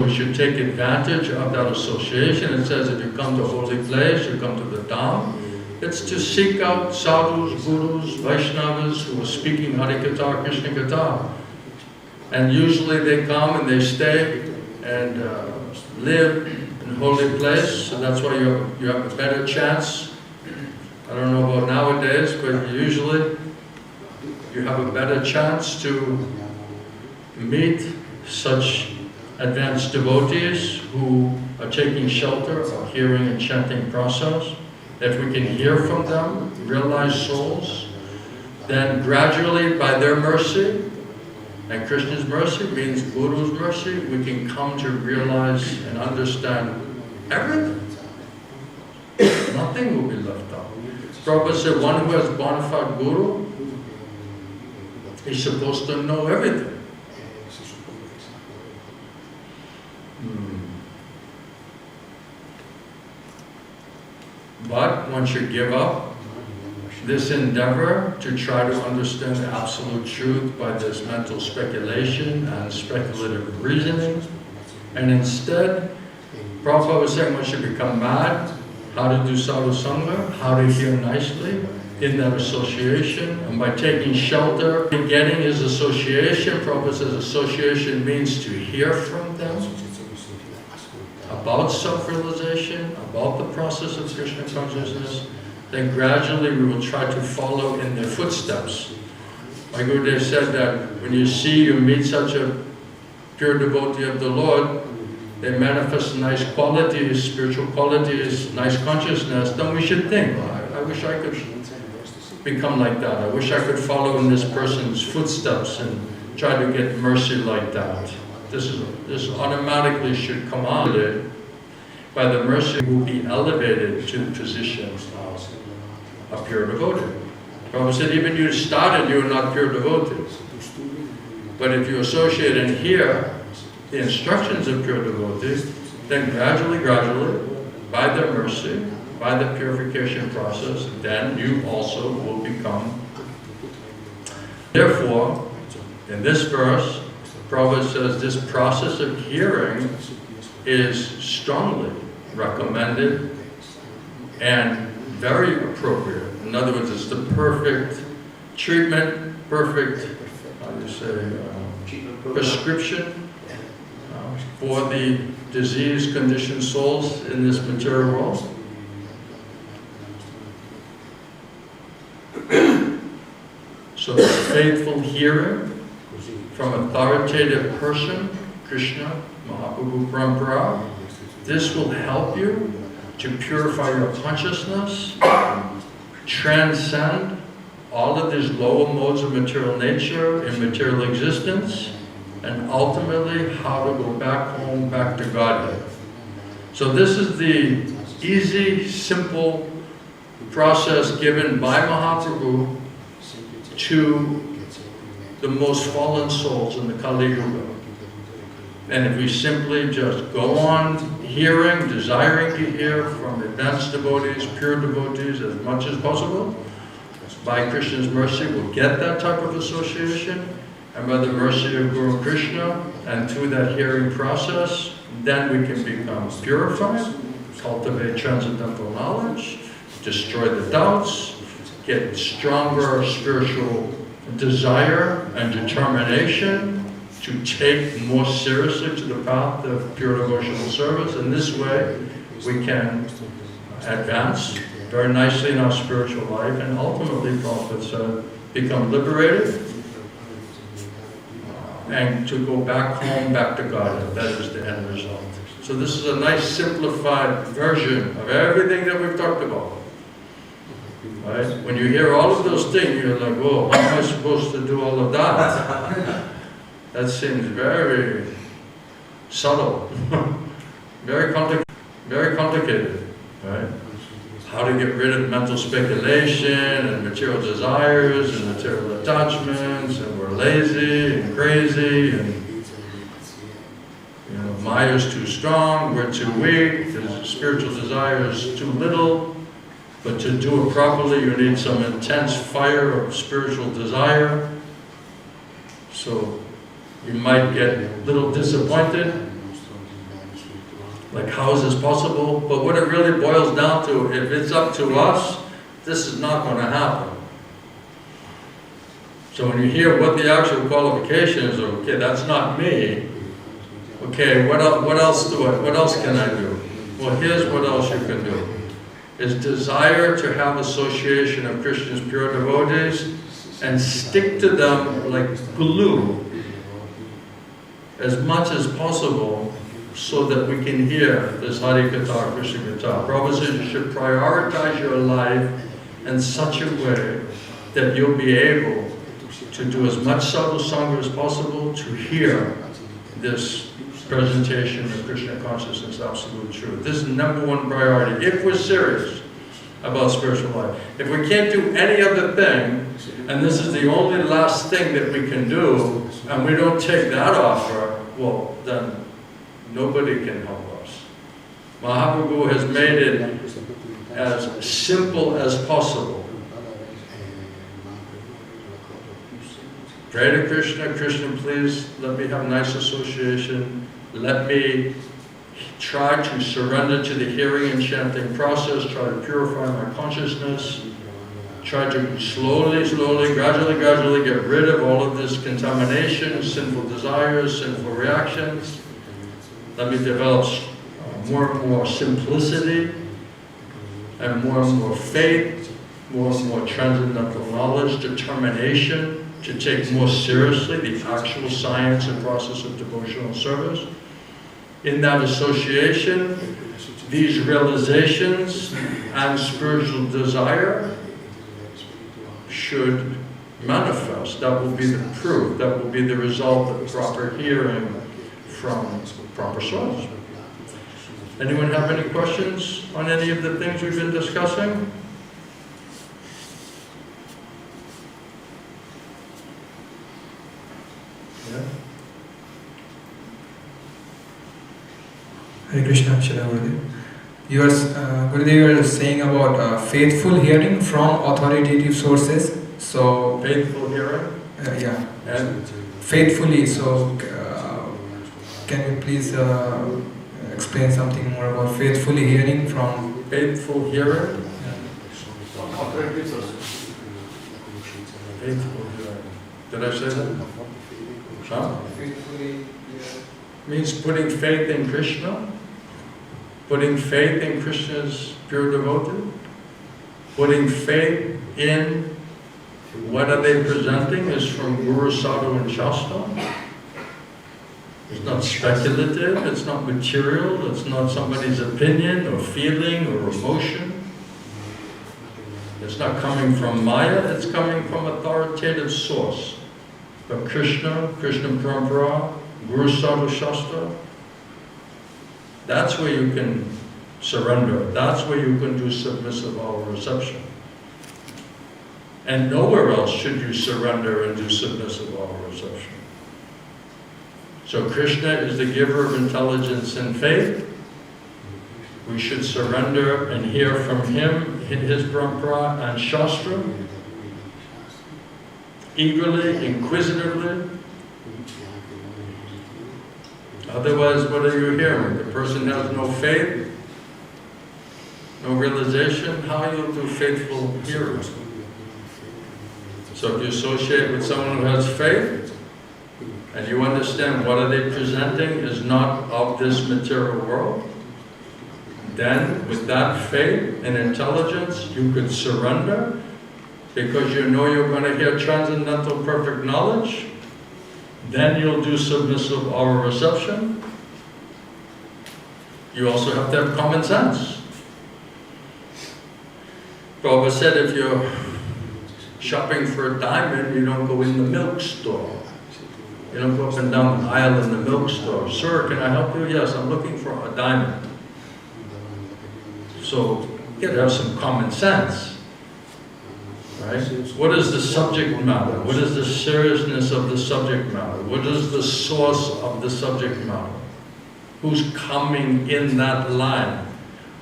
We should take advantage of that association. It says if you come to a holy place, you come to the Dham. It's to seek out sadhus, gurus, Vaishnavas who are speaking Harikatha, Krishna-katha. And usually they come and they stay and live in a holy place. So that's why you have a better chance. I don't know about nowadays, but usually you have a better chance to meet such advanced devotees who are taking shelter of hearing and chanting process. If we can hear from them, realize souls, then gradually by their mercy, and Krishna's mercy means Guru's mercy, we can come to realize and understand everything. Nothing will be left out. Prabhupada said one who has bona fide Guru, he's supposed to know everything. But one should give up this endeavor to try to understand the absolute truth by this mental speculation and speculative reasoning. And instead, Prabhupada was saying one should become mad, how to do sadhu sangha, how to hear nicely in that association. And by taking shelter, getting his association, Prabhupada says association means to hear from them about self-realization, about the process of Krishna consciousness. Then gradually we will try to follow in their footsteps. My Gurudev said that when you meet such a pure devotee of the Lord, they manifest nice qualities, spiritual qualities, nice consciousness, then we should think, I wish I could become like that. I wish I could follow in this person's footsteps and try to get mercy like that. This automatically should come on. By the mercy, will be elevated to the position of a pure devotee. Prabhupada said, even you started, you are not pure devotees. But if you associate and hear the instructions of pure devotees, then gradually, by their mercy, by the purification process, then you also will become. Therefore, in this verse, Prabhupada says this process of hearing is strongly recommended and very appropriate. In other words, it's the perfect treatment, perfect, prescription for the disease-conditioned souls in this material world. So faithful hearing from authoritative person, Krishna, Mahaprabhu Parampara, this will help you to purify your consciousness, transcend all of these lower modes of material nature and material existence, and ultimately how to go back home, back to Godhead. So this is the easy, simple process given by Mahaprabhu to the most fallen souls in the Kali Yuga. And if we simply just go on hearing, desiring to hear from advanced devotees, pure devotees as much as possible, by Krishna's mercy we'll get that type of association, and by the mercy of Guru Krishna and through that hearing process, then we can become purified, cultivate transcendental knowledge, destroy the doubts, get stronger spiritual desire and determination to take more seriously to the path of pure devotional service. In this way, we can advance very nicely in our spiritual life and ultimately, Prabhupada said, become liberated and to go back home, back to God. That is the end result. So this is a nice simplified version of everything that we've talked about. Right? When you hear all of those things, you're like, whoa, how am I supposed to do all of that? That seems very subtle, very complicated, right? How to get rid of mental speculation and material desires and material attachments, and we're lazy and crazy, and Maya's too strong, we're too weak, the spiritual desire is too little. But to do it properly, you need some intense fire of spiritual desire. So you might get a little disappointed Like, how is this possible? But what it really boils down to, if it's up to us, this is not going to happen. So when you hear what the actual qualification is, okay, that's not me. Okay, what else can I do? Well, here's what else you can do. Is desire to have association of Krishna's pure devotees and stick to them like glue as much as possible so that we can hear this Hari Katha, Krishna Katha. Prabhupada says you should prioritize your life in such a way that you'll be able to do as much sadhu sangha as possible to hear this presentation of Krishna consciousness, absolute truth. This is number one priority, if we're serious about spiritual life. If we can't do any other thing, and this is the only last thing that we can do, and we don't take that offer, well, then nobody can help us. Mahaprabhu has made it as simple as possible. Pray to Krishna, Krishna, please let me have nice association. Let me try to surrender to the hearing and chanting process, try to purify my consciousness, try to slowly, gradually get rid of all of this contamination, sinful desires, sinful reactions. Let me develop more and more simplicity and more faith, more and more transcendental knowledge, determination to take more seriously the actual science and process of devotional service. In that association, these realizations and spiritual desire should manifest. That will be the proof. That will be the result of proper hearing from proper source. Anyone have any questions on any of the things we've been discussing? Yeah. Hare Krishna, Shila Gurudev. Gurudev, you were saying about faithful hearing from authoritative sources. So Faithful hearing? Yeah. And faithfully. So can you please explain something more about faithfully hearing from? Faithful hearing? Authoritative sources. Faithful hearing. Did I say that? Huh? Faithfully. Means putting faith in Krishna, putting faith in Krishna's pure devotee, putting faith in what are they presenting is from Guru, Sadhu and Shastra. It's not speculative, it's not material, it's not somebody's opinion or feeling or emotion. It's not coming from Maya, it's coming from authoritative source. But Krishna, Krishna Parampara, Guru Sadhu Shastra, that's where you can surrender. That's where you can do submissive our reception. And nowhere else should you surrender and do submissive our reception. So Krishna is the giver of intelligence and faith. We should surrender and hear from him in his parampara and shastra, eagerly, inquisitively. Otherwise, what are you hearing? The person has no faith, no realization. How you'll do faithful hearing? So if you associate with someone who has faith, and you understand what are they presenting is not of this material world, then with that faith and intelligence, you could surrender because you know you're going to hear transcendental perfect knowledge. Then you'll do submissive oral reception. You also have to have common sense. Prabhupada said if you're shopping for a diamond, you don't go in the milk store. You don't go up and down the aisle in the milk store. Sir, can I help you? Yes, I'm looking for a diamond. So you got to have some common sense. Right? What is the subject matter? What is the seriousness of the subject matter? What is the source of the subject matter? Who's coming in that line?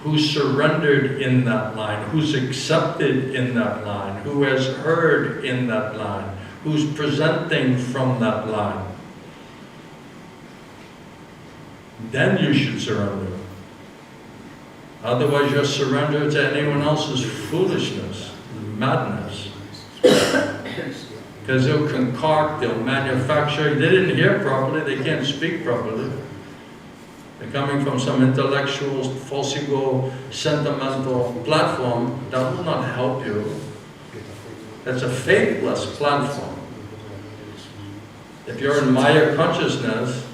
Who's surrendered in that line? Who's accepted in that line? Who has heard in that line? Who's presenting from that line? Then you should surrender. Otherwise you're surrendered to anyone else's foolishness, madness. Because they'll concoct, they'll manufacture. They didn't hear properly, they can't speak properly. They're coming from some intellectual, false ego, sentimental platform that will not help you. That's a faithless platform. If you're in Maya consciousness,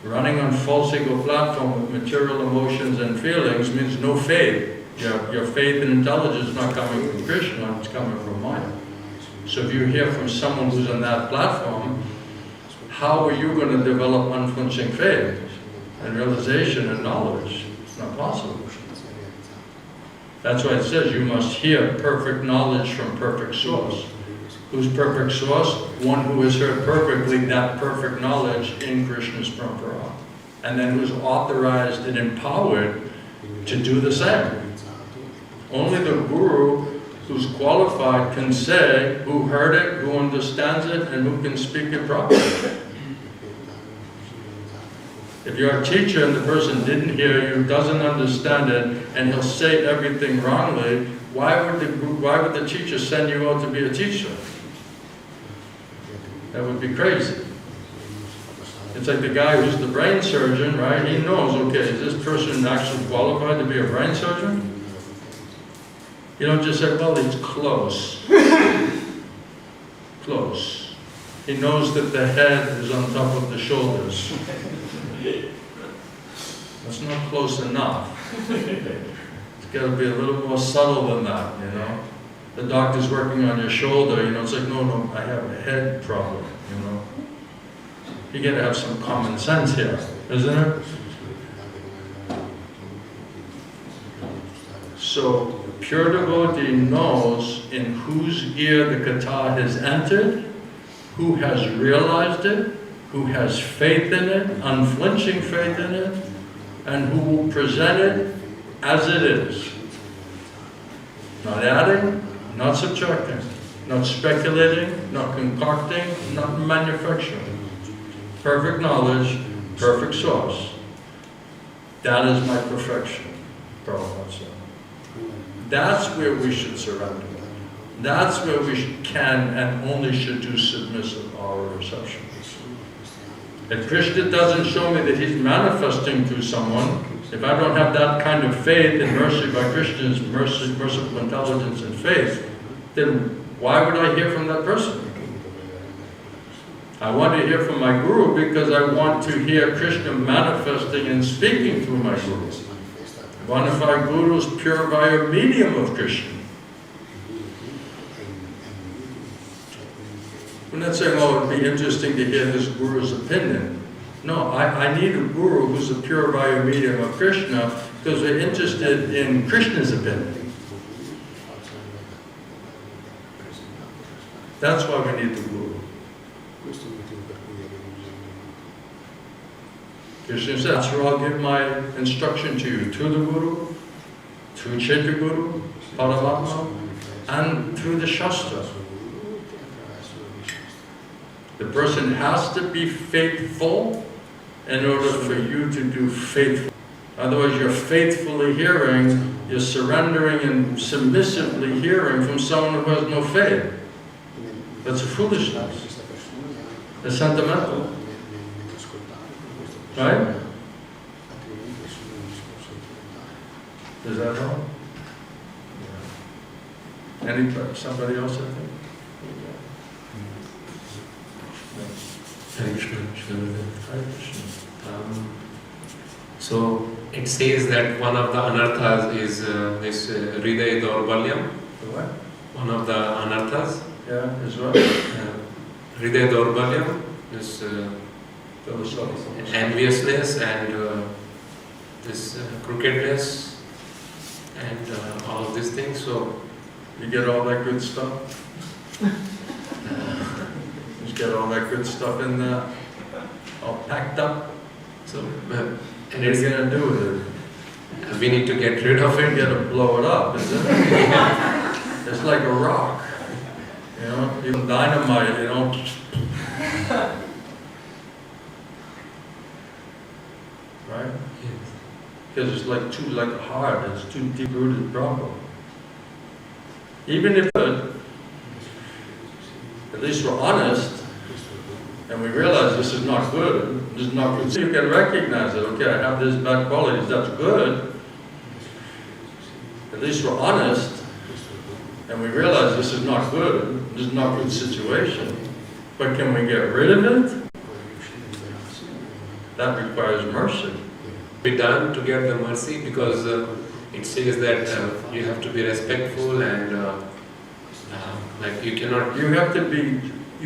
running on false ego platform with material emotions and feelings means no faith. Your faith and intelligence is not coming from Krishna, it's coming from Maya. So if you hear from someone who's on that platform, how are you going to develop unflinching faith and realization and knowledge? It's not possible. That's why it says you must hear perfect knowledge from perfect source. Who's perfect source? One who has heard perfectly that perfect knowledge in Krishna's parampara. And then who's authorized and empowered to do the same. Only the Guru who's qualified can say who heard it, who understands it, and who can speak it properly. If you're a teacher and the person didn't hear you, doesn't understand it, and he'll say everything wrongly, why would the teacher send you out to be a teacher? That would be crazy. It's like the guy who's the brain surgeon, right? He knows, okay, is this person actually qualified to be a brain surgeon? You don't just say, well, it's close. Close. He knows that the head is on top of the shoulders. That's not close enough. It's got to be a little more subtle than that, you know. The doctor's working on your shoulder, you know, it's like, no, I have a head problem, you know. You got to have some common sense here, isn't it? So, pure devotee knows in whose ear the katha has entered, who has realized it, who has faith in it, unflinching faith in it, and who will present it as it is. Not adding, not subtracting, not speculating, not concocting, not manufacturing. Perfect knowledge, perfect source. That is my perfection, Prabhupada said. That's where we should surrender. That's where we can and only should do submissive our reception. If Krishna doesn't show me that he's manifesting through someone, if I don't have that kind of faith and mercy by Krishna's merciful intelligence and faith, then why would I hear from that person? I want to hear from my Guru because I want to hear Krishna manifesting and speaking through my Guru. Bona fide Guru is pure via medium of Krishna. We're not saying, oh, it would be interesting to hear this Guru's opinion. No, I need a Guru who's a pure via medium of Krishna because we're interested in Krishna's opinion. That's why we need the Guru. Krishna said, that's where I'll give my instruction to you, through the Guru, through Chaitya Guru, Paramatma, and through the Shastra. The person has to be faithful in order for you to do faithful. Otherwise you're faithfully hearing, you're surrendering and submissively hearing from someone who has no faith. That's foolishness. It's sentimental. Right? Does that help? Yeah. Somebody else, I think? Hare Krishna. Hare Krishna. So it says that one of the anarthas is this Hriday Daurbalyam. What? One of the anarthas. Yeah, is what? Hriday Daurbalyam is Philosophical. enviousness and this crookedness and all of these things. So You get all that good stuff? You get all that good stuff in there, all packed up. so What and are it's, you going to do with it? we need to get rid of You it. got to blow it up, isn't it? It's like a rock. You know, even dynamite, you know. Right? Yes. because it's like too hard, it's too deep-rooted problem. Even if at least we're honest, and we realize this is not good, this is not good. So you can recognize it, okay, I have this bad qualities, that's good. At least we're honest, and we realize this is not good, this is not a good situation. But can we get rid of it? That requires mercy. Be done to get the mercy, because it says that you have to be respectful and like you cannot. You have to be